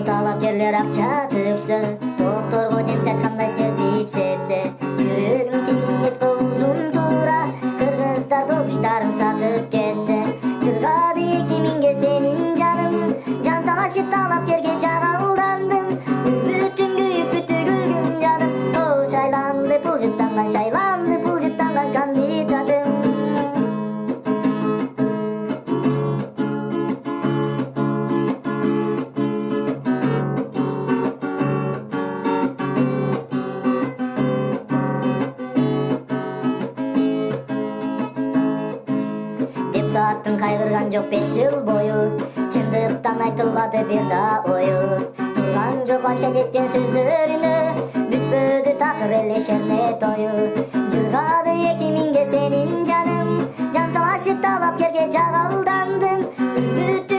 талапкерлер акча төксө, докторго жем чачкандай серпип сепсе, жүрөгүм тимметке узун туура, кыргыздар добуштарын сатып кетсе, жыргады 2000ге сенин жаным, жан талашып талапкерге чагылдандым, үмүтүм күйүп бүттү күлгүм жаным, о шайланды булжуттанган кандидатым. Депутаттын кайгырган жок 5 жыл бою, чындыктан айтылбады бир да ою. Турган жок Айша жеткен сөздөрүнө, бүтпөдү такыр эле шерне тою. Жыргады 2000ге сенин жаным, жан талашып талапкерге чагылдандым, үмүтүм